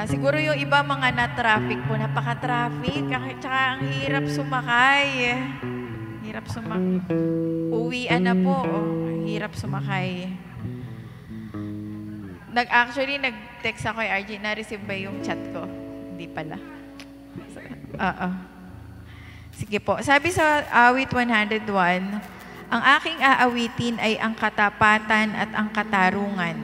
Siguro yung iba mga na-traffic po, napaka-traffic, tsaka ang hirap sumakay. Uwian na po, hirap sumakay. Actually, nag-text ako kay RJ, na-receive ba yung chat ko? Hindi pala. Sige po. Sabi sa awit 101, ang aking aawitin ay ang katapatan at ang katarungan.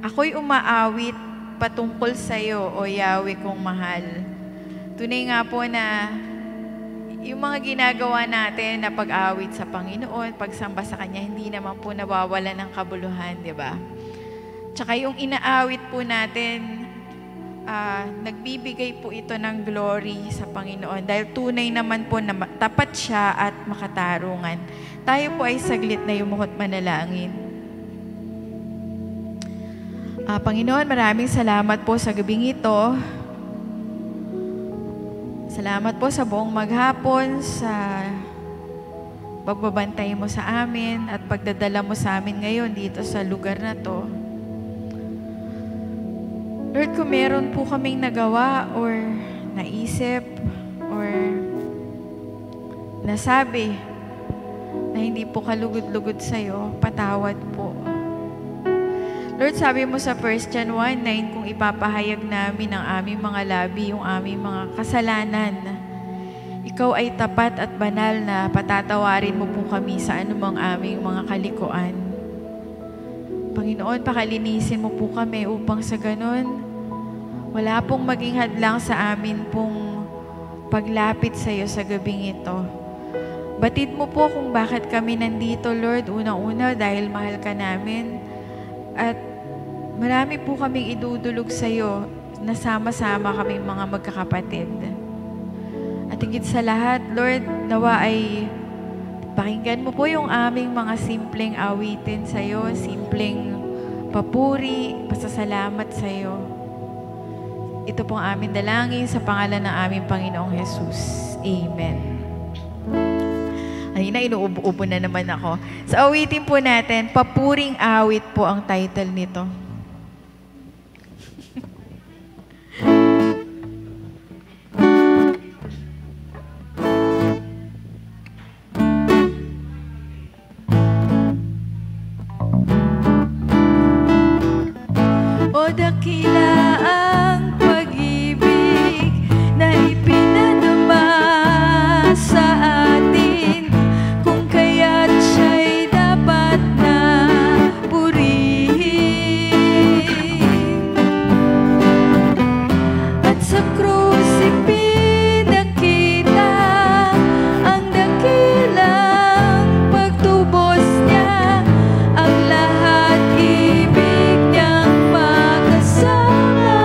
Ako'y umaawit patungkol sa iyo, o Yahweh kong mahal. Tunay nga po na yung mga ginagawa natin na pag-awit sa Panginoon, pagsamba sa Kanya, hindi naman po nawawala ng kabuluhan, di ba? Tsaka yung inaawit po natin, nagbibigay po ito ng glory sa Panginoon dahil tunay naman po na tapat siya at makatarungan. Tayo po ay saglit na yumuhot manalangin. Panginoon, maraming salamat po sa gabing ito. Salamat po sa buong maghapon, sa pagbabantay mo sa amin at pagdadala mo sa amin ngayon dito sa lugar na to. Lord, kung meron po kaming nagawa or naisip or nasabi na hindi po kalugod-lugod sa'yo, patawad po. Lord, sabi mo sa 1 John 1:9, kung ipapahayag namin ang aming mga labi, yung aming mga kasalanan, ikaw ay tapat at banal na patatawarin mo po kami sa anumang aming mga kalikuan. Panginoon, pakalinisin mo po kami upang sa ganun, wala pong maging hadlang sa amin pong paglapit sa iyo sa gabing ito. Batid mo po kung bakit kami nandito, Lord, unang-una dahil mahal ka namin. At marami po kaming idudulog sa iyo na sama-sama kaming mga magkakapatid. At higit sa lahat, Lord, nawa ay pakinggan mo po yung aming mga simpleng awitin sa iyo, simpleng papuri, pasasalamat sa iyo. Ito pong aming dalangin sa pangalan ng aming Panginoong Jesus. Amen. Kanina, inuubo-ubo na naman ako. Sa awitin po natin, Papuring Awit po ang title nito. O dakila ang pag-ibig na ipinadama sa atin, kung kaya't siya'y dapat na purihin. At sa krus ipinakita ang dakilang pagtubos niya, ang lahat ibig niyang makasama.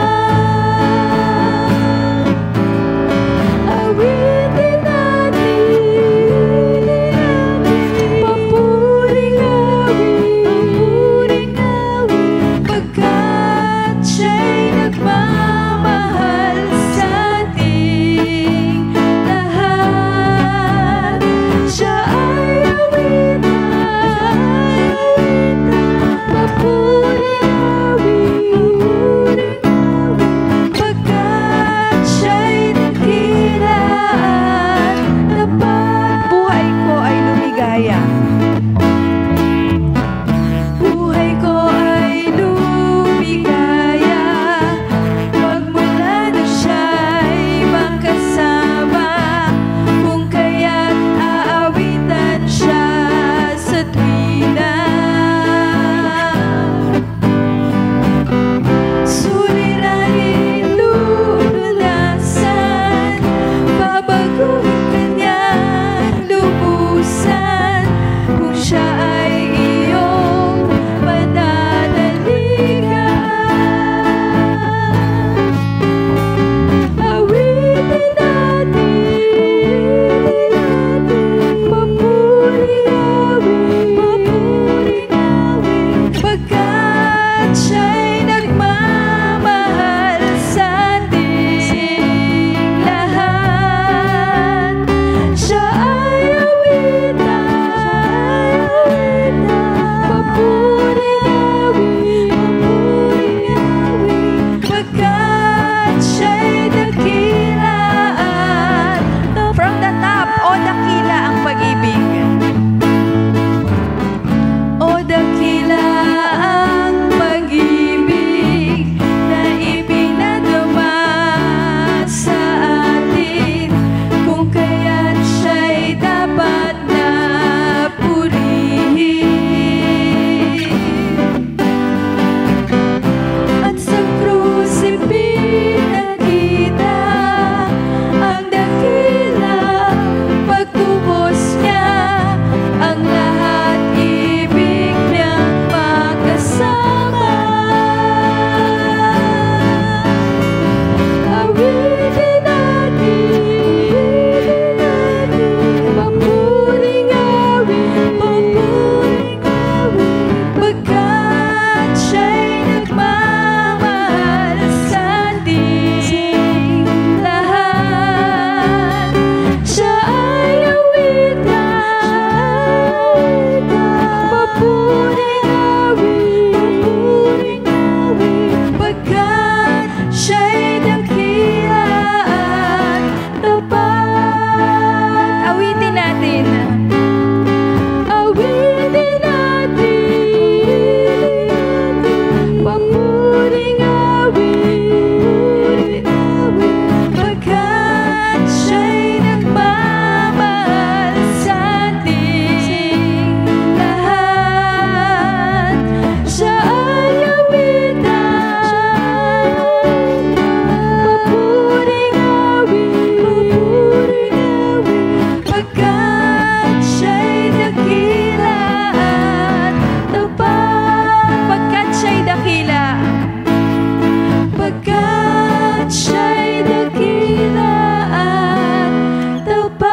Pagkat siya'y dakila at tapat.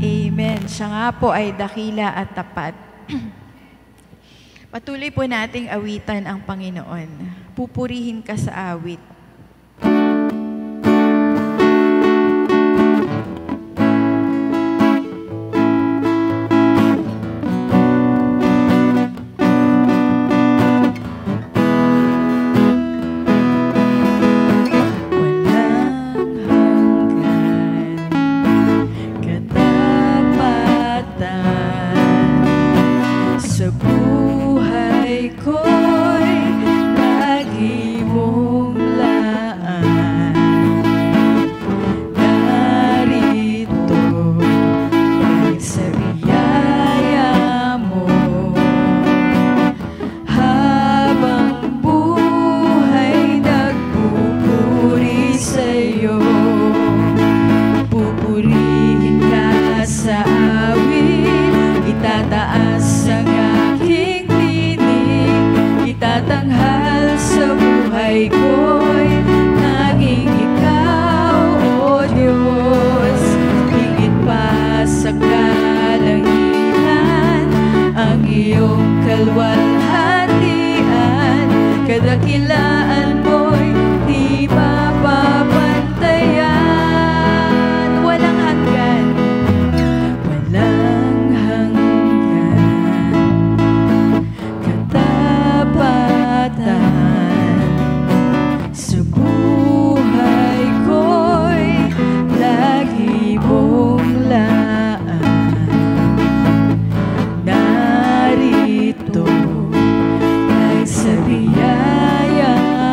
Amen. Siya nga po ay dakila at tapat. Patuloy po nating awitan ang Panginoon. Pupurihin ka sa awit. Kadakilaan mo'y di mapapantayan. Walang hanggan, walang hanggan. Katapatan sa buhay ko'y lagi mong laan. Narito sa biyaya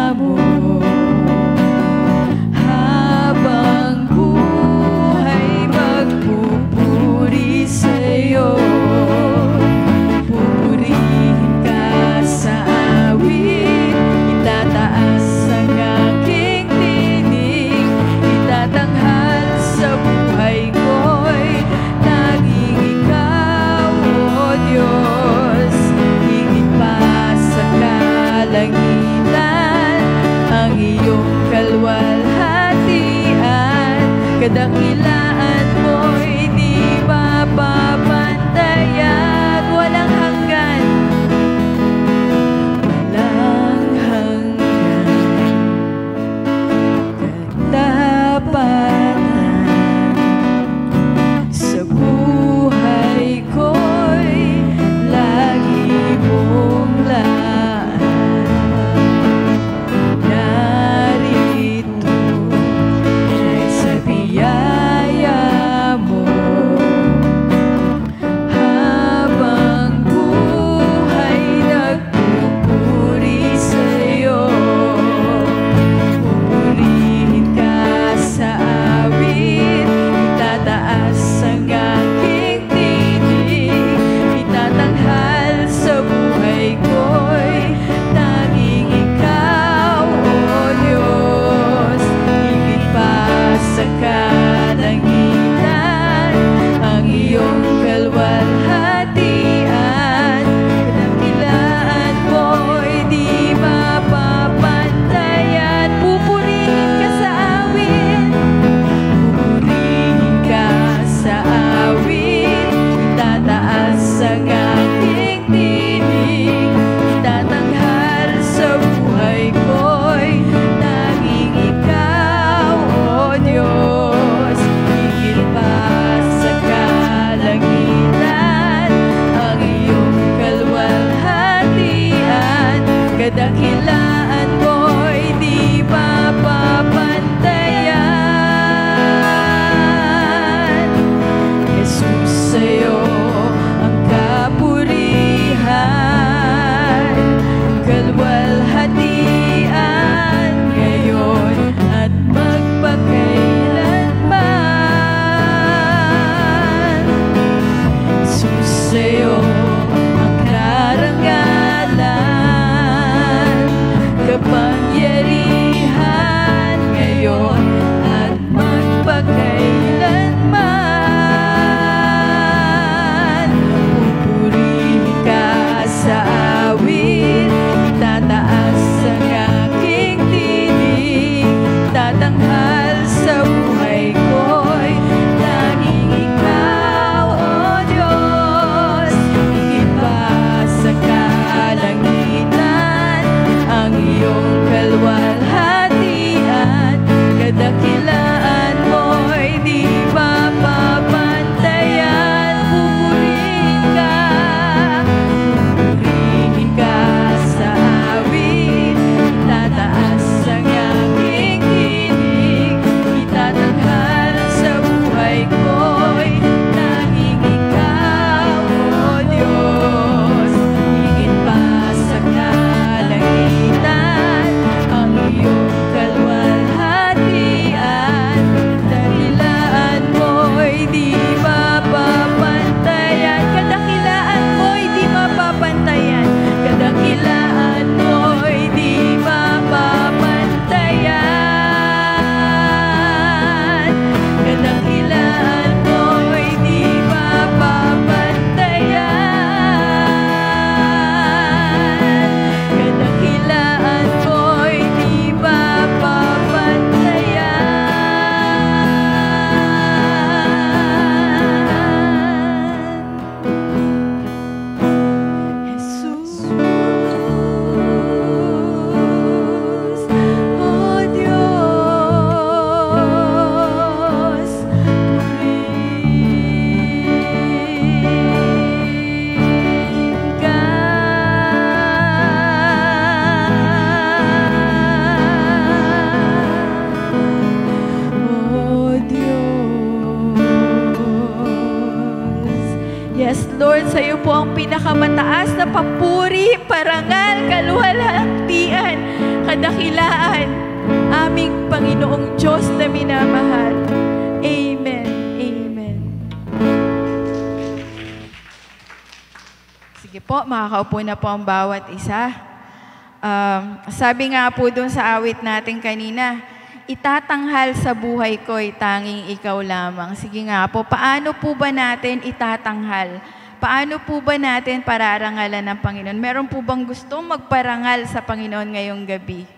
pinakamataas na papuri, parangal, kaluwalhatian, kadakilaan, aming Panginoong Diyos na minamahal. Amen. Amen. Sige po, makakaupo na po ang bawat isa. Sabi nga po dun sa awit natin kanina, itatanghal sa buhay ko'y tanging ikaw lamang. Sige nga po, paano po ba natin itatanghal? Paano po ba natin pararangalan ng Panginoon? Meron po bang gustong magparangal sa Panginoon ngayong gabi?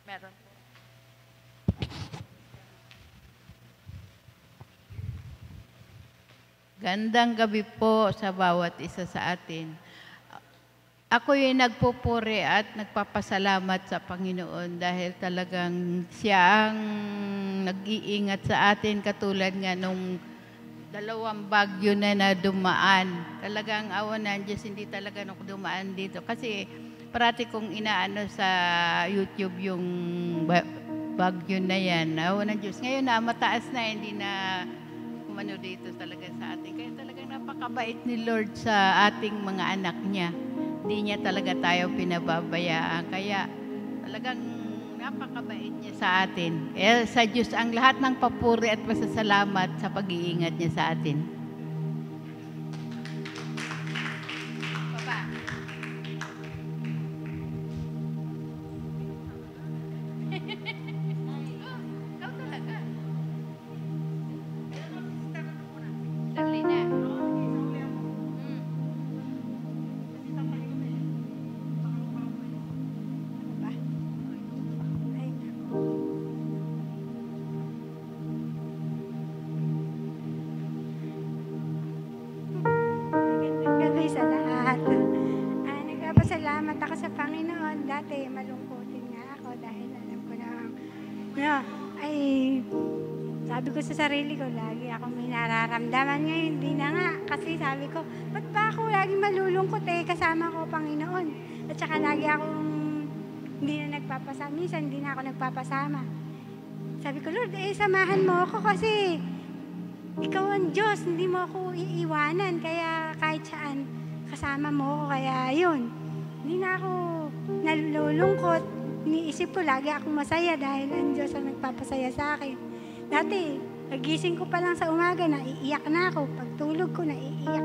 Meron. Gandang gabi po sa bawat isa sa atin. Ako yung nagpupuri at nagpapasalamat sa Panginoon dahil talagang siya ang nag-iingat sa atin katulad nga nung 2 bagyo na dumaan. Talagang awa ng Diyos, hindi talaga nung dumaan dito. Kasi parati kong inaano sa YouTube yung bagyo na yan. Awa ng Diyos. Ngayon na mataas na, hindi na kumano dito talaga sa atin. Kaya talagang napakabait ni Lord sa ating mga anak niya. Hindi niya talaga tayo pinababayaan. Kaya talagang napakabait niya sa atin. Kaya sa Diyos ang lahat ng papuri at pasasalamat sa pag-iingat niya sa atin. Baba. Ikaw talaga. Dali na. Gabi sa lahat. Nagpapasalamat ako sa Panginoon. Dati malungkotin nga ako dahil alam ko na sabi ko sa sarili ko, lagi ako may nararamdaman. Ngayon, hindi na nga. Kasi sabi ko, ba't ba ako laging malulungkot kasama ko Panginoon. At saka lagi akong hindi na nagpapasama. Minsan hindi na ako nagpapasama. Sabi ko, Lord, samahan mo ako kasi ikaw ang Diyos, hindi mo ako iiwanan. Kaya kahit saan, kasama mo ako. Kaya yun, hindi na ako nalulungkot. Iniisip ko, lagi akong masaya dahil ang Diyos ang nagpapasaya sa akin. Dati, nagising ko pa lang sa umaga, naiiyak na ako. Pagtulog ko, naiiyak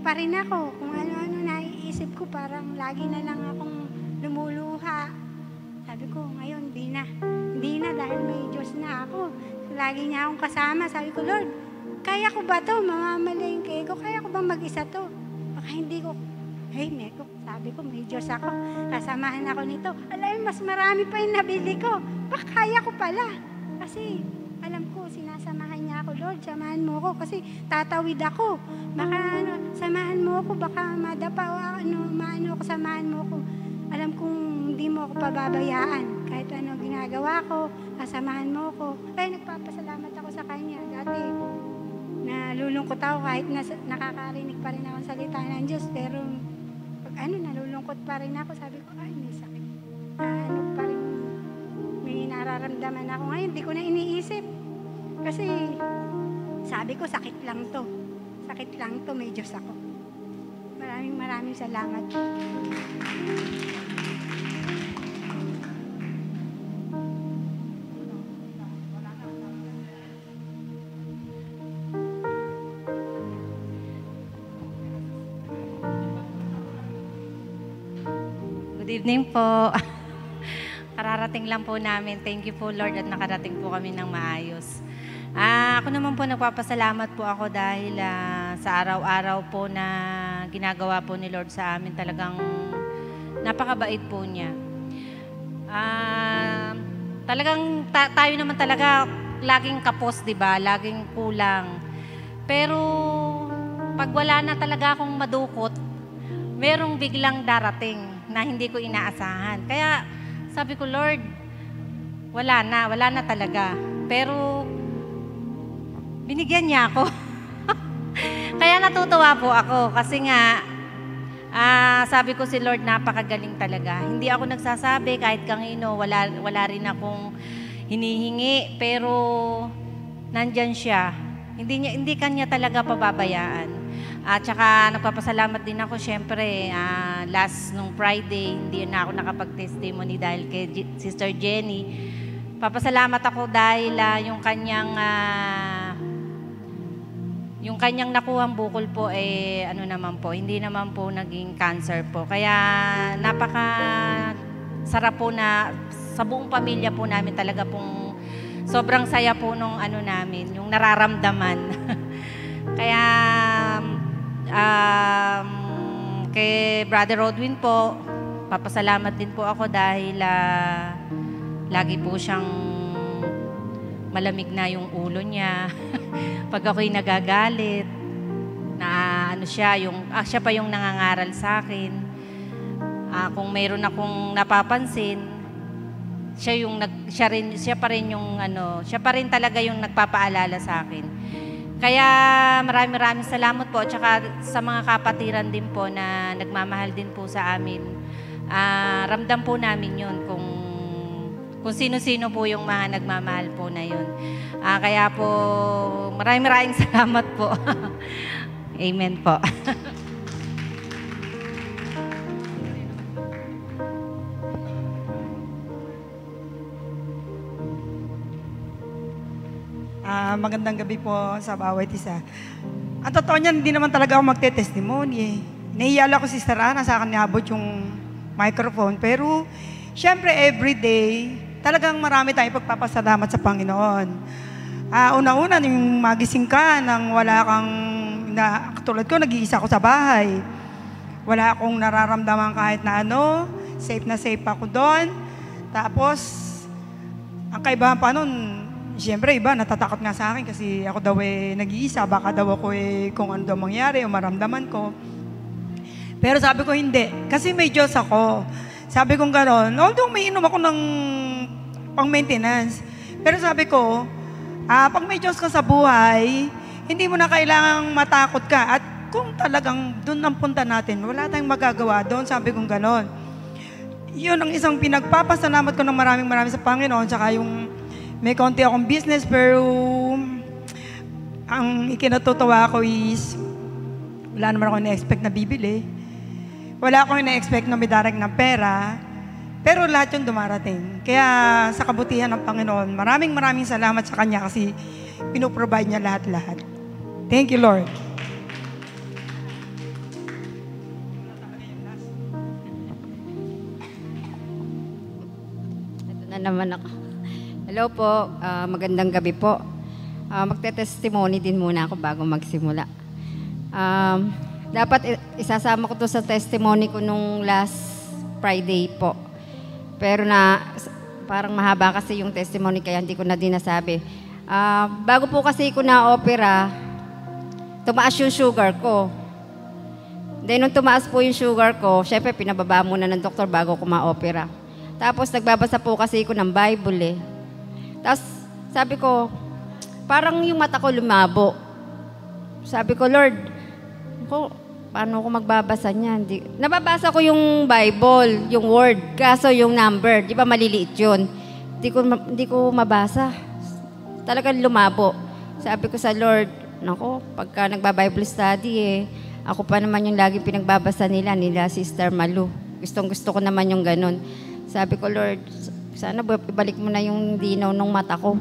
pa rin ako. Kung ano-ano naiisip ko, parang lagi na lang akong lumuluha. Sabi ko, ngayon, hindi na dahil may Diyos na ako. Lagi niya akong kasama. Sabi ko, Lord, kaya ko ba ito? Mamamalengke ko. Kaya ko ba mag-isa to? Baka hindi ko. Meko, sabi ko, may Diyos ako. Kasamahan ako nito. Alam, mas marami pa yung nabili ko. Baka kaya ko pala. Kasi, alam ko, sinasamahan niya ako. Lord, samahan mo ako. Kasi tatawid ako. Baka, samahan mo ako. Baka madapa o maano ako, samahan mo ako. Alam kong hindi mo ako pababayaan. Kahit ano ginagawa ko, kasamahan mo ako. Kaya nagpapasalamat ako sa Kanya. Dati, nalulungkot ako kahit nakakarinig pa rin ako ng salita ng Diyos. Pero, pag nalulungkot pa rin ako. Sabi ko, ay, may sakit. Pa rin. May nararamdaman ako. Ngayon, hindi ko na iniisip. Kasi, sabi ko, sakit lang to. Sakit lang to, may Diyos ako. Maraming salamat. Good evening po. Kararating lang po namin. Thank you po, Lord, at nakarating po kami ng maayos. Ako naman po, nagpapasalamat po ako dahil sa araw-araw po na ginagawa po ni Lord sa amin. Talagang napakabait po niya. Talagang tayo naman talaga laging kapos, di ba? Laging kulang. Pero pag wala na talaga akong madukot, merong biglang darating na hindi ko inaasahan. Kaya sabi ko, Lord, wala na talaga. Pero binigyan niya ako. Kaya natutuwa po ako kasi nga sabi ko si Lord, napakagaling talaga. Hindi ako nagsasabi kahit kanino, wala rin akong hinihingi, pero nandyan siya. Hindi kanya talaga pababayaan. At saka nagpapasalamat din ako, syempre, last nung Friday, hindi na ako nakapag-testimony dahil kay Sister Jenny. Papasalamat ako dahil yung kanyang nakuhang bukol po hindi naman po naging cancer po. Kaya napaka sarap po na sa buong pamilya po namin talaga pong sobrang saya po nung namin, yung nararamdaman. Kaya kay Brother Rodwin po, papasalamat din po ako dahil lagi po siyang malamig na yung ulo niya. Pag ako'y nagagalit, siya pa yung nangangaral sa akin. Kung mayroon akong napapansin, siya pa rin talaga yung nagpapaalala sa akin. Kaya maraming salamat po, tsaka sa mga kapatiran din po na nagmamahal din po sa amin. Ramdam po namin yun kung sino-sino po yung mga nagmamahal po na yun. Kaya po maraming salamat po. Amen po. Magandang gabi po sa bawat isa. Ang totoo niyan, hindi naman talaga ako magte-testimony. Nahiyala ko si Sarana, sa akin niabot yung microphone. Pero, syempre, everyday, talagang marami tayong pagpapasalamat sa Panginoon. Una-una, yung magising ka nang wala kang, katulad ko, nag-iisa ako sa bahay. Wala akong nararamdaman kahit na safe na safe ako doon. Tapos, ang kaibahan pa nun, siyempre, iba, natatakot nga sa akin kasi ako daw nag-iisa. Baka daw ako kung ano daw mangyari o maramdaman ko. Pero sabi ko, hindi. Kasi may Diyos ako. Sabi ko gano'n. Although may inom ako ng pang-maintenance. Pero sabi ko, pag may Diyos ka sa buhay, hindi mo na kailangang matakot ka. At kung talagang doon ang punta natin, wala tayong magagawa doon. Sabi ko gano'n. Yun ang isang pinagpapasalamat ko ng maraming sa Panginoon. Tsaka yung may konti akong business, pero ang ikinatutuwa ko is wala naman ako na-expect na bibili. Wala akong na-expect na may darag ng pera, pero lahat yung dumarating. Kaya sa kabutihan ng Panginoon, maraming salamat sa Kanya kasi pinoprovide niya lahat-lahat. Thank you, Lord. Ito na naman ako. Hello po, magandang gabi po. Magte-testimony din muna ako bago magsimula. Dapat isasama ko to sa testimony ko nung last Friday po. Pero parang mahaba kasi yung testimony kaya hindi ko na din nasabi. Bago po kasi ko na-opera, tumaas yung sugar ko. Then nung tumaas po yung sugar ko, syempre pinababa muna ng doktor bago ko ma-opera. Tapos nagbabasa po kasi ko ng Bible Tapos sabi ko, parang yung mata ko lumabo. Sabi ko, Lord, paano ako magbabasa niyan? Nababasa ko yung Bible, yung word, kaso yung number, di ba maliliit yun? Hindi ko mabasa. Talagang lumabo. Sabi ko sa Lord, pagka nagba-Bible study ako pa naman yung laging pinagbabasa nila Sister Malu. Gustong-gusto ko naman yung ganun. Sabi ko, Lord, sana ibalik mo na yung dinaw ng mata ko.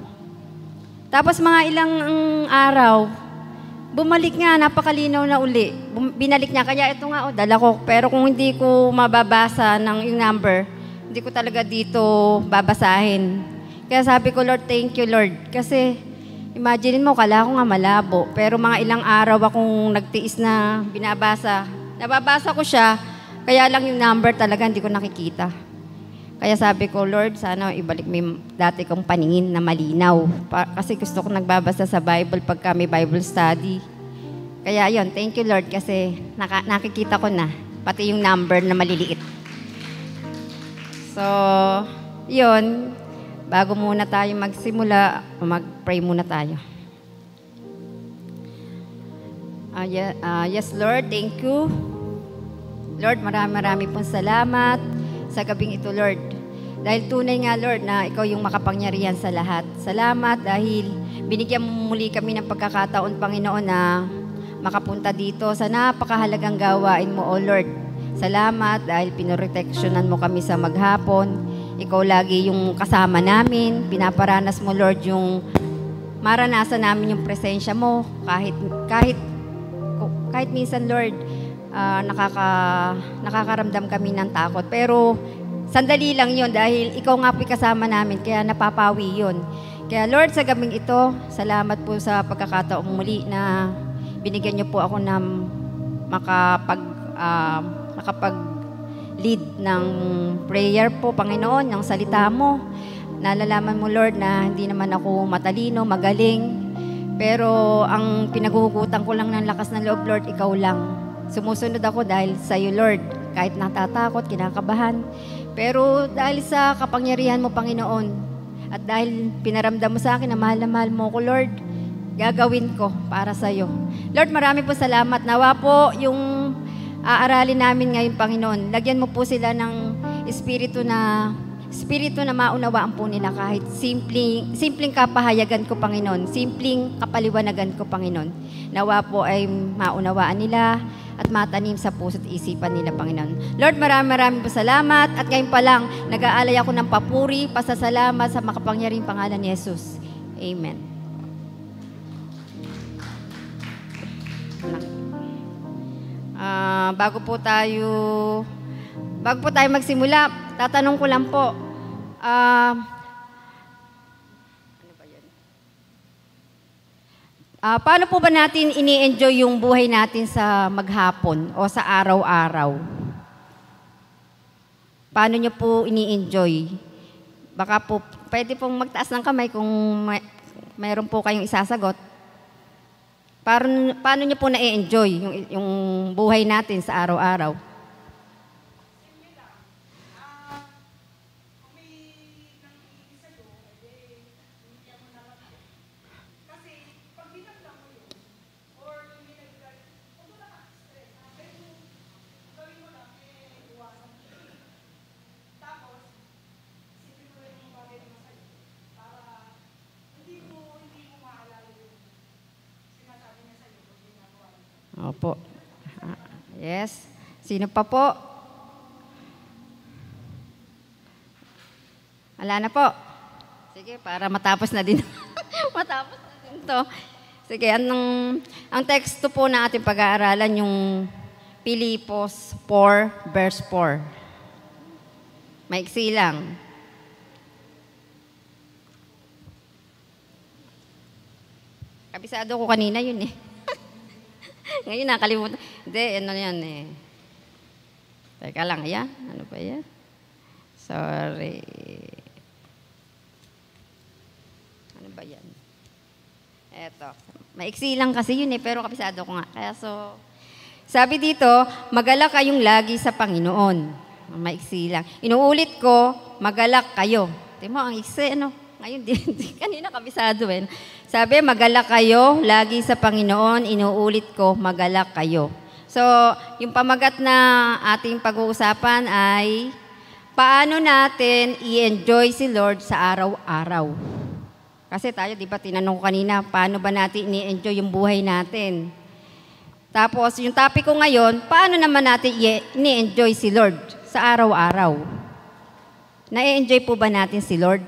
Tapos mga ilang araw, bumalik nga, napakalinaw na uli. Binalik niya, kaya ito nga, dala ko. Pero kung hindi ko mababasa yung number, hindi ko talaga dito babasahin. Kaya sabi ko, Lord, thank you, Lord. Kasi, imagine mo, kala ko nga malabo. Pero mga ilang araw akong nagtiis na binabasa. Nababasa ko siya, kaya lang yung number talaga hindi ko nakikita. Kaya sabi ko, Lord, sana ibalik mo yung dati kong paningin na malinaw. Kasi gusto ko nagbabasa sa Bible pagka may Bible study. Kaya yon, thank you, Lord, kasi nakikita ko na, pati yung number na maliliit. So, yon, bago muna tayo magsimula, mag-pray muna tayo. Yes, Lord, thank you. Lord, marami pong salamat sa gabing ito, Lord. Dahil tunay nga, Lord, na ikaw yung makapangyarihan sa lahat. Salamat dahil binigyan mo muli kami ng pagkakataon, Panginoon, na makapunta dito sa napakahalagang gawain mo, O Lord. Salamat dahil pinoproteksyonan mo kami sa maghapon. Ikaw lagi yung kasama namin. Pinaparanas mo, Lord, yung maranasan namin yung presensya mo. Kahit minsan, Lord, nakakaramdam kami ng takot. Pero sandali lang yon dahil ikaw nga po'y kasama namin, kaya napapawi yon. Kaya Lord, sa gabing ito, salamat po sa pagkakataong muli na binigyan niyo po ako ng makapag-lead ng prayer po, Panginoon, ng salita mo. Nalalaman mo, Lord, na hindi naman ako matalino, magaling, pero ang pinaguhugutan ko lang ng lakas ng loob, Lord, ikaw lang. Sumusunod ako dahil sa iyo, Lord, kahit natatakot, kinakabahan. Pero dahil sa kapangyarihan mo, Panginoon, at dahil pinaramdam mo sa akin na mahal mo ko, Lord, gagawin ko para sa iyo. Lord, marami po salamat. Nawa po yung aaralin namin ngayon, Panginoon. Lagyan mo po sila ng espiritu na maunawaan po nila kahit simpleng kapahayagan ko, Panginoon. Simpleng kapaliwanagan ko, Panginoon. Nawa po ay maunawaan nila at matanim sa puso't isipan nila, Panginoon. Lord, maraming po salamat. At ngayon pa lang, nag-aalay ako ng papuri, pasasalamat sa makapangyarihang pangalan ni Jesus. Amen. Bago po tayo magsimula, tatanong ko lang po, paano po ba natin ini-enjoy yung buhay natin sa maghapon o sa araw-araw? Paano nyo po ini-enjoy? Baka po, pwede pong magtaas ng kamay kung mayroon po kayong isasagot. Paano nyo po na-enjoy yung buhay natin sa araw-araw? Opo. Yes. Sino pa po? Wala na po. Sige, para matapos na din. Matapos na din to. Sige, ang teksto po na ating pag-aaralan yung Pilipos 4 verse 4. Maiksi lang. Kabisado ko kanina yun eh. Ngayon nakalimutan. Hindi, ano yan eh. Teka lang, yan. Ano ba yan? Sorry. Ano ba yan? Eto. Maiksi lang kasi yun eh, pero kabisado ko nga. Kaya sabi dito, magalak kayong lagi sa Panginoon. Maiksi lang. Inuulit ko, magalak kayo. Tingnan mo, ang iksi, ano? Ngayon, kanina kabisado eh. Sabi, magalak kayo, lagi sa Panginoon, inuulit ko, magalak kayo. So, yung pamagat na ating pag-uusapan ay, paano natin i-enjoy si Lord sa araw-araw? Kasi tayo, di ba, tinanong ko kanina, paano ba natin i-enjoy yung buhay natin? Tapos, yung topic ko ngayon, paano naman natin i-enjoy si Lord sa araw-araw? Na-enjoy po ba natin si Lord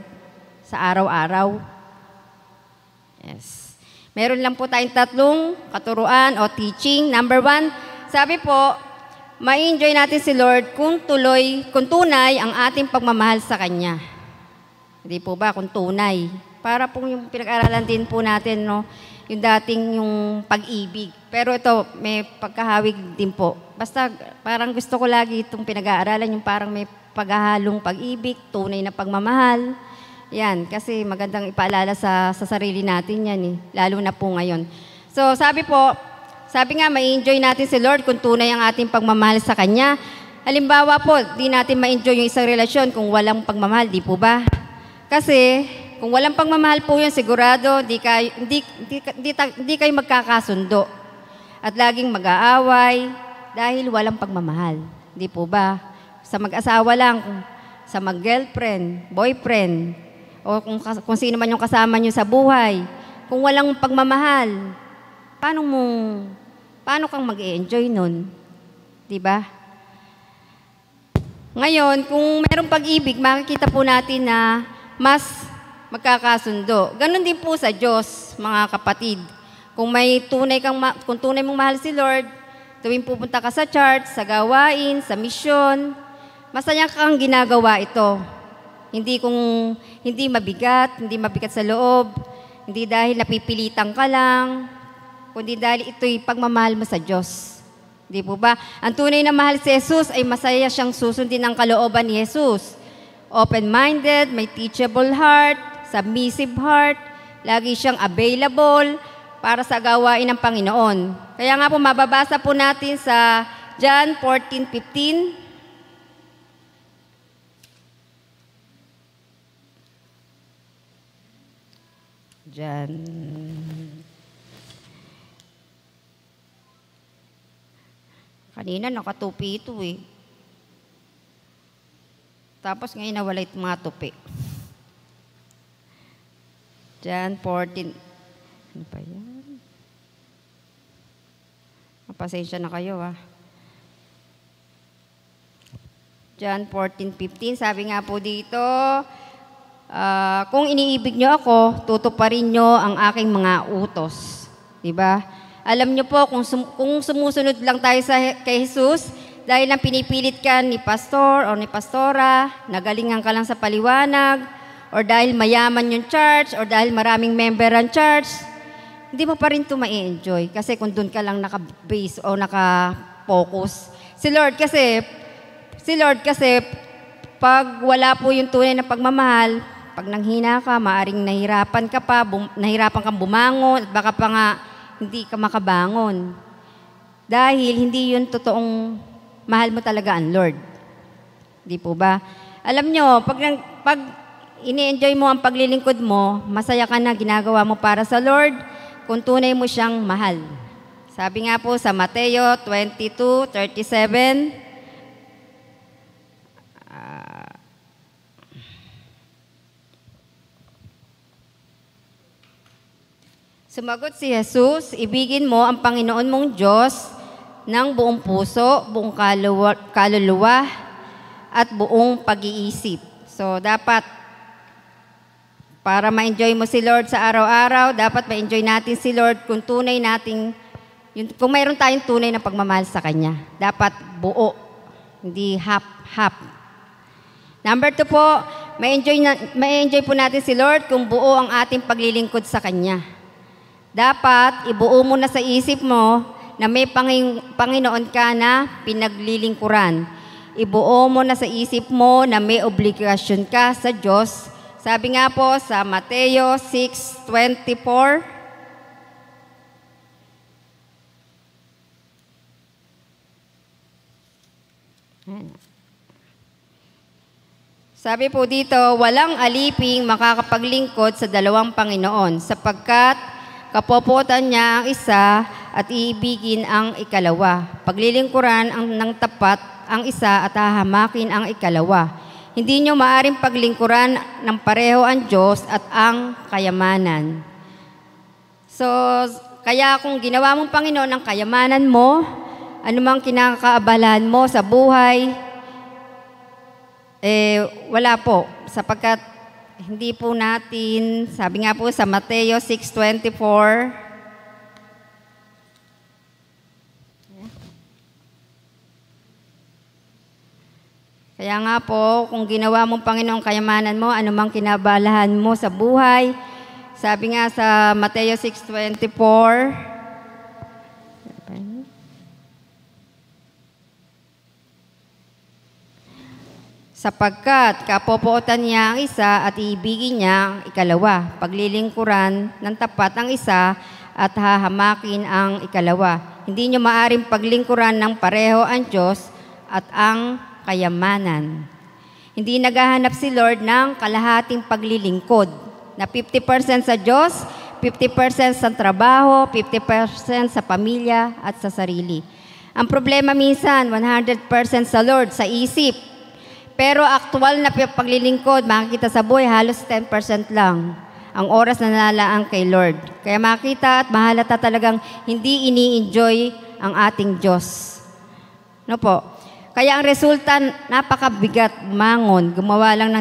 sa araw-araw? Yes. Meron lang po tayong tatlong katuruan o teaching. Number 1, sabi po, ma-enjoy natin si Lord kung tunay ang ating pagmamahal sa Kanya. Hindi po ba? Kung tunay. Para po yung pinag-aralan din po natin, no? Yung dating yung pag-ibig. Pero ito, may pagkahawig din po. Basta parang gusto ko lagi itong pinag-aaralan, yung parang may paghahalong pag-ibig, tunay na pagmamahal. Yan, kasi magandang ipaalala sa sarili natin yan eh, lalo na po ngayon. So sabi nga, ma-enjoy natin si Lord kung tunay ang ating pagmamahal sa Kanya. Halimbawa po, di natin ma-enjoy yung isang relasyon kung walang pagmamahal, di po ba? Kasi kung walang pagmamahal po yun, sigurado di kayo magkakasundo. At laging mag-aaway dahil walang pagmamahal. Di po ba? Sa mag-asawa lang, sa mag-girlfriend, boyfriend, o kung sino man yung kasama nyo sa buhay, kung walang pagmamahal, paano kang mag-e-enjoy nun? Diba? Ngayon, kung mayroong pag-ibig, makikita po natin na mas magkakasundo. Ganon din po sa Diyos, mga kapatid. Kung tunay mong mahal si Lord, tuwing pupunta ka sa church, sa gawain, sa misyon, masaya kang ginagawa ito. Hindi mabigat sa loob, hindi dahil napipilitan ka lang, kundi dahil ito'y pagmamahal mo sa Diyos. Di po ba? Ang tunay na mahal si Jesus ay masaya siyang susundin ang kalooban ni Jesus. Open-minded, may teachable heart, submissive heart, lagi siyang available para sa gawain ng Panginoon. Kaya nga po, mababasa po natin sa John 14:15. John. Kanina nakatupi ito eh. Tapos ngayon nawala itong mga tupi. John 14. Ano pa yan? Pasensya na kayo ah. John 14:15. Sabi nga po dito, kung iniibig nyo ako, tutuparin nyo ang aking mga utos. Diba? Alam nyo po, kung sumusunod lang tayo kay Jesus, dahil lang pinipilit ka ni pastor o ni pastora, nagalingan ka lang sa paliwanag, or dahil mayaman yung church, or dahil maraming member ang church, hindi mo pa rin ito ma-enjoy. Kasi kung doon ka lang naka-base o naka-focus. Si Lord kasi, pag wala po yung tunay na pagmamahal, pag nanghina ka, maaring nahirapan kang bumangon, at baka pa nga hindi ka makabangon. Dahil hindi yun totoong mahal mo talaga ang Lord. Di po ba? Alam nyo, pag ini-enjoy mo ang paglilingkod mo, masaya ka na ginagawa mo para sa Lord, kung tunay mo siyang mahal. Sabi nga po sa Mateo 22:37, sumagot si Jesus, ibigin mo ang Panginoon mong Diyos ng buong puso, buong kaluluwa, at buong pag-iisip. So, dapat, para ma-enjoy mo si Lord sa araw-araw, dapat ma-enjoy natin si Lord kung kung mayroon tayong tunay na pagmamahal sa Kanya. Dapat buo, hindi half-half. Number 2 po, ma-enjoy po natin si Lord kung buo ang ating paglilingkod sa Kanya. Dapat ibuo mo na sa isip mo na may Panginoon ka na pinaglilingkuran. Ibuo mo na sa isip mo na may obligasyon ka sa Diyos. Sabi nga po sa Mateo 6:24, sabi po dito, walang aliping makakapaglingkod sa dalawang Panginoon, sapagkat kapopotan niya ang isa at iibigin ang ikalawa. Paglilingkuran ng tapat ang isa at hahamakin ang ikalawa. Hindi nyo maaring paglingkuran ng pareho ang Diyos at ang kayamanan. So, kaya kung ginawa mong Panginoon ang kayamanan mo, anumang kinakaabalahan mo sa buhay, wala po. Sapagkat hindi po natin, sabi nga po sa Mateo 6:24, kaya nga po, kung ginawa mong Panginoong kayamanan mo, anumang kinabalahan mo sa buhay, sabi nga sa Mateo 6:24, sapagkat kapopotan niya ang isa at iibigin niya ang ikalawa. Paglilingkuran ng tapat ang isa at hahamakin ang ikalawa. Hindi niyo maaring paglingkuran ng pareho ang Diyos at ang kayamanan. Hindi naghahanap si Lord ng kalahating paglilingkod na 50% sa Diyos, 50% sa trabaho, 50% sa pamilya at sa sarili. Ang problema minsan, 100% sa Lord, sa isip. Pero actual na paglilingkod, makikita sa buhay, halos 10% lang ang oras na nalalaan kay Lord. Kaya makita at mahalata talagang hindi ini-enjoy ang ating Diyos. No po? Kaya ang resulta, napakabigat, mangon, gumagawa lang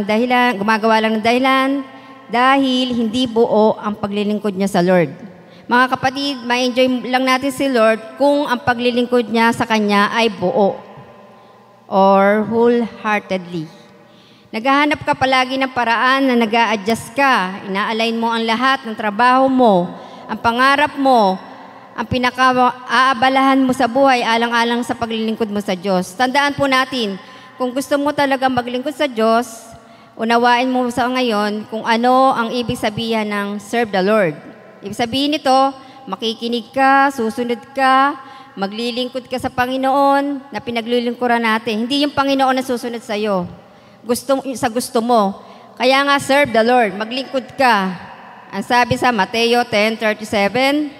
ng dahilan dahil hindi buo ang paglilingkod niya sa Lord. Mga kapatid, ma-enjoy lang natin si Lord kung ang paglilingkod niya sa Kanya ay buo or wholeheartedly. Naghahanap ka palagi ng paraan na nag-a-adjust ka, ina-align mo ang lahat ng trabaho mo, ang pangarap mo, ang pinaka-aabalahan mo sa buhay alang-alang sa paglilingkod mo sa Diyos. Tandaan po natin, kung gusto mo talaga maglingkod sa Diyos, unawain mo sa ngayon kung ano ang ibig sabihin ng serve the Lord. Ibig sabihin nito, makikinig ka, susunod ka, maglilingkod ka sa Panginoon na pinaglilingkuran natin. Hindi yung Panginoon na susunod sa iyo. Sa gusto mo. Kaya nga, serve the Lord. Maglingkod ka. Ang sabi sa Mateo 10:37,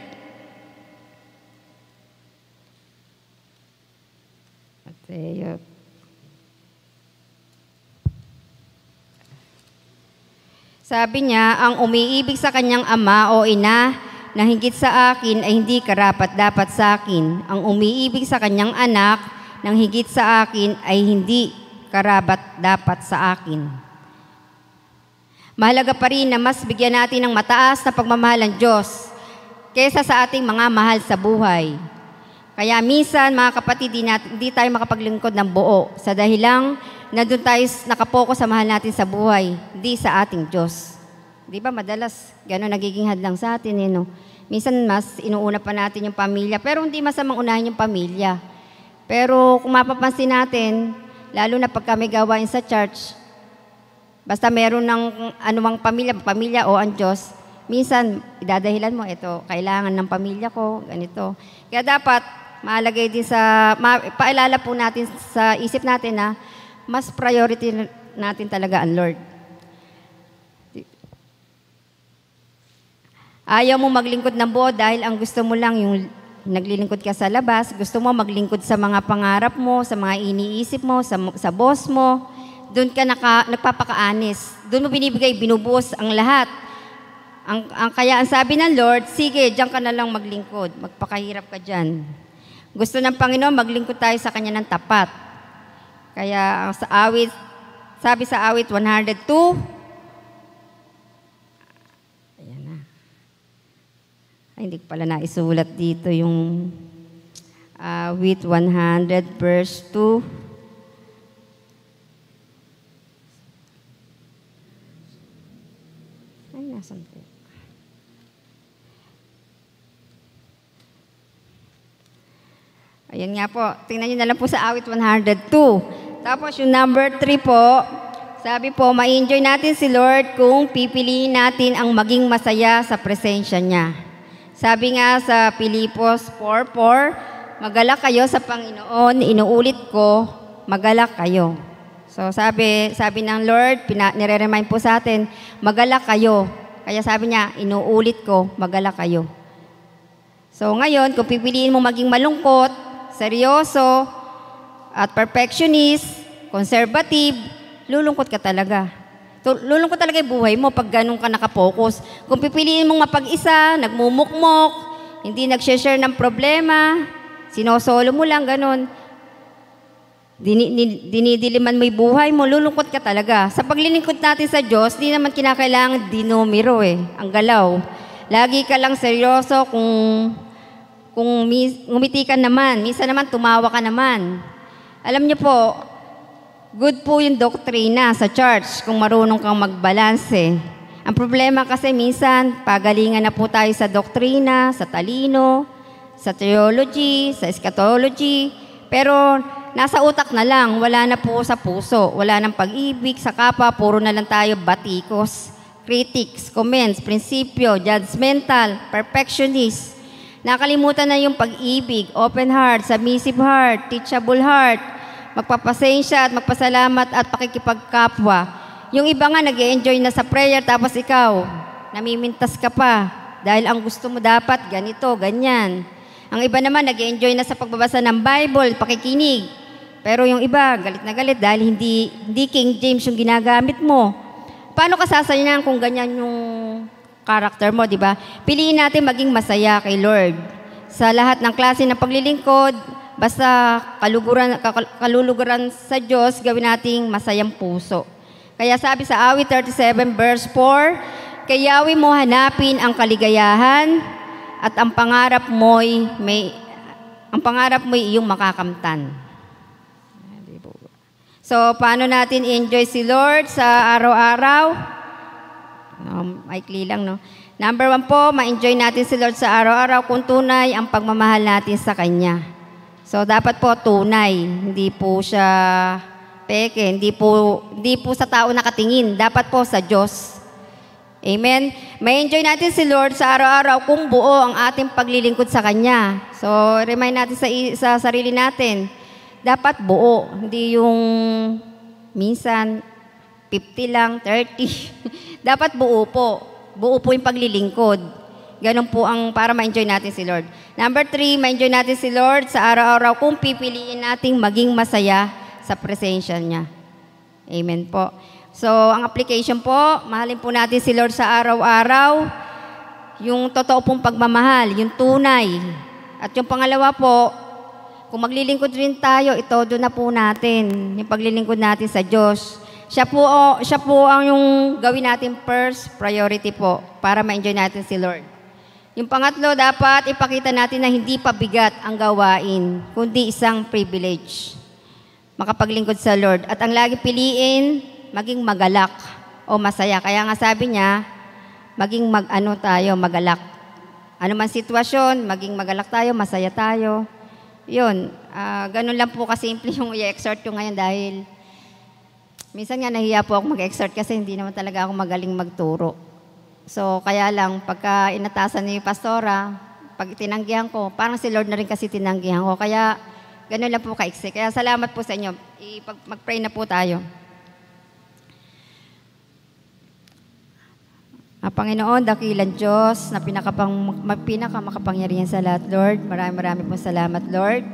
sabi niya, ang umiibig sa kanyang ama o ina na higit sa akin ay hindi karapat-dapat sa akin. Ang umiibig sa kanyang anak nang higit sa akin ay hindi karapat-dapat sa akin. Mahalaga pa rin na mas bigyan natin ng mataas na pagmamahal ng Diyos kaysa sa ating mga mahal sa buhay. Kaya minsan, mga kapatid, hindi tayo makapaglingkod ng buo sa dahilang na doon tayo nakapokus sa mahal natin sa buhay, hindi sa ating Diyos. Di ba madalas gano'n nagiging hadlang sa atin, no? Minsan mas inuuna pa natin yung pamilya, pero hindi masamang unahin yung pamilya. Pero kung mapapansin natin, lalo na pag kami gawain sa church, basta meron ng anumang pamilya o ang Diyos, minsan idadahilan mo, ito, kailangan ng pamilya ko, ganito. Kaya dapat maalagay din paalala po natin sa isip natin na mas priority natin talaga ang Lord. Ayaw mo maglingkod ng buo dahil ang gusto mo lang yung naglilingkod ka sa labas, gusto mo maglingkod sa mga pangarap mo, sa mga iniisip mo, sa boss mo, doon ka nagpapakaanis. Doon mo binubuhos ang lahat. Kaya ang sabi ng Lord, sige, diyan ka na lang maglingkod, magpakahirap ka dyan. Gusto ng Panginoon, maglingkod tayo sa Kanya ng tapat. Kaya sabi sa awit 102, hindi ko pala naisulat dito yung with 100 verse 2. Ay, nasan po? Ayan nga po. Tingnan nyo na lang po sa awit 102. Tapos yung number 3 po, sabi po, ma-enjoy natin si Lord kung pipiliin natin ang maging masaya sa presensya niya. Sabi nga sa Pilipos 4:4, magalak kayo sa Panginoon, inuulit ko, magalak kayo. So sabi ng Lord, nire-remind po sa atin, magalak kayo. Kaya sabi niya, inuulit ko, magalak kayo. So ngayon, kung pipiliin mo maging malungkot, seryoso, at perfectionist, conservative, lulungkot ka talaga. Lulungkot talaga yung buhay mo pag ganun ka nakapokus. Kung pipiliin mong mapag-isa, nagmumukmok, hindi nag-share ng problema, sinosolo mo lang, ganun. Dinidiliman mo yung buhay mo, lulungkot ka talaga. Sa paglilingkod natin sa Diyos, di naman kinakailangan dinumero ang galaw. Lagi ka lang seryoso kung ngumiti ka naman, minsan naman tumawa ka naman. Alam niyo po, good po yung doktrina sa church kung marunong kang magbalanse. Ang problema kasi minsan, pagalingan na po tayo sa doktrina, sa talino, sa theology, sa eschatology, pero nasa utak na lang, wala na po sa puso, wala nang pag-ibig, sa kapwa, puro na lang tayo batikos, critics, comments, prinsipyo, judgmental, perfectionist. Nakalimutan na yung pag-ibig, open heart, submissive heart, teachable heart, magpapasensya at magpasalamat at pakikipagkapwa. Yung iba nga nag-e-enjoy na sa prayer tapos ikaw, namimintas ka pa dahil ang gusto mo dapat ganito, ganyan. Ang iba naman nag-e-enjoy na sa pagbabasa ng Bible, pakikinig. Pero yung iba, galit na galit dahil hindi King James yung ginagamit mo. Paano ka sasayanan kung ganyan yung character mo, di ba? Piliin natin maging masaya kay Lord. Sa lahat ng klase ng paglilingkod, basta kaluluguran sa Diyos, gawin nating masayang puso. Kaya sabi sa Awit 37 verse 4, kay Yahweh mo hanapin ang kaligayahan at ang pangarap mo'y iyong makakamtan. So, paano natin enjoy si Lord sa araw-araw? Maikli lang, no? Number 1 po, ma-enjoy natin si Lord sa araw-araw kung tunay ang pagmamahal natin sa Kanya. So, dapat po tunay, hindi po siya peke, hindi po sa tao nakatingin, dapat po sa Diyos. Amen? May enjoy natin si Lord sa araw-araw kung buo ang ating paglilingkod sa Kanya. So, remind natin sa sarili natin, dapat buo, hindi yung minsan 50 lang, 30. Dapat buo po. Buo po yung paglilingkod. Ganun po ang para ma-enjoy natin si Lord. Number 3, ma-enjoy natin si Lord sa araw-araw kung pipiliin nating maging masaya sa presensya niya. Amen po. So, ang application po, mahalin po natin si Lord sa araw-araw, yung totoo pong pagmamahal, yung tunay. At yung pangalawa po, kung maglilingkod rin tayo, itodo na po natin yung paglilingkod natin sa Diyos. Siya po ang yung gawin natin first priority po para ma-enjoy natin si Lord. Yung pangatlo, dapat ipakita natin na hindi pabigat ang gawain, kundi isang privilege. Makapaglingkod sa Lord. At ang lagi piliin, maging magalak o masaya. Kaya nga sabi niya, maging magalak. Ano man sitwasyon, maging magalak tayo, masaya tayo. Yun, ganun lang po kasimple yung i-exhort ko ngayon dahil minsan nga nahiya po ako mag-exhort kasi hindi naman talaga ako magaling magturo. So, kaya lang, pagka inatasan ni Pastora, pag tinanggihan ko, parang si Lord na rin kasi tinanggihan ko. Kaya, ganun lang po kaiksi. Kaya salamat po sa inyo. Mag-pray na po tayo. Panginoon, dakilang Diyos na pinakamakapangyarihan sa lahat, Lord. Maraming pong salamat, Lord,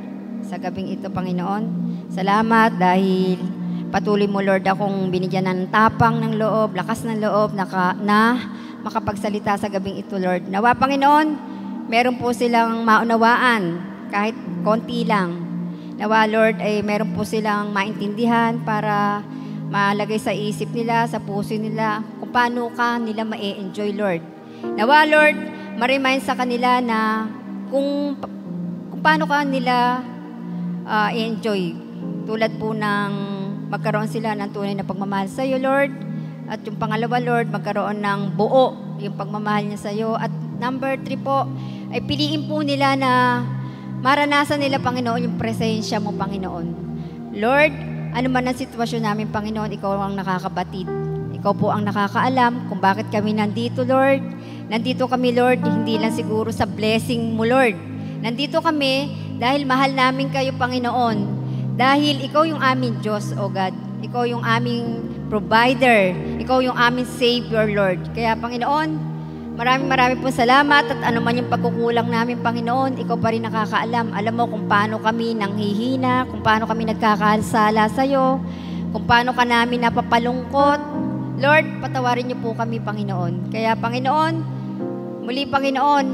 sa gabing ito, Panginoon. Salamat dahil patuloy mo, Lord, akong binigyan ng tapang ng loob, lakas ng loob na makapagsalita sa gabing ito, Lord. Nawa, Panginoon, meron po silang maunawaan, kahit konti lang. Nawa, Lord, ay meron po silang maintindihan para malagay sa isip nila, sa puso nila, kung paano ka nila ma-enjoy, Lord. Nawa, Lord, ma-remind sa kanila na kung paano ka nila i-enjoy. Tulad po ng magkaroon sila ng tunay na pagmamahal sa iyo, Lord. At yung pangalawa, Lord, magkaroon ng buo yung pagmamahal niya sa iyo. At number 3 po, ay piliin po nila na maranasan nila, Panginoon, yung presensya mo, Panginoon. Lord, ano man ang sitwasyon namin, Panginoon, ikaw ang nakakabatid. Ikaw po ang nakakaalam kung bakit kami nandito, Lord. Nandito kami, Lord, hindi lang siguro sa blessing mo, Lord. Nandito kami dahil mahal namin kayo, Panginoon. Dahil ikaw yung aming Diyos, O God. Ikaw yung aming provider. Ikaw yung aming Savior, Lord. Kaya, Panginoon, maraming po salamat at ano man yung pagkukulang namin, Panginoon, ikaw pa rin nakakaalam. Alam mo kung paano kami nanghihina, kung paano kami nagkakasala sa'yo, kung paano ka namin napapalungkot. Lord, patawarin niyo po kami, Panginoon. Kaya, Panginoon, muli, Panginoon,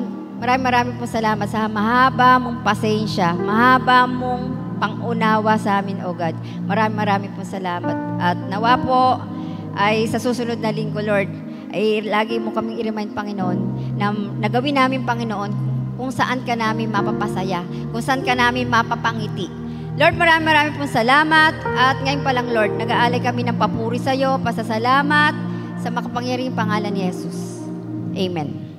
maraming po salamat sa mahaba mong pasensya, mahaba mong pangunawa sa amin, O God. Maraming po salamat. At nawa po ay sa susunod na linggo, Lord, ay lagi mo kaming i-remind, Panginoon, na nagawin namin, Panginoon, kung saan ka namin mapapasaya, kung saan ka namin mapapangiti. Lord, maraming pong salamat. At ngayon pa lang, Lord, nag-aalay kami ng papuri sa iyo, pasasalamat sa makapangyarihang pangalan ni Jesus. Amen.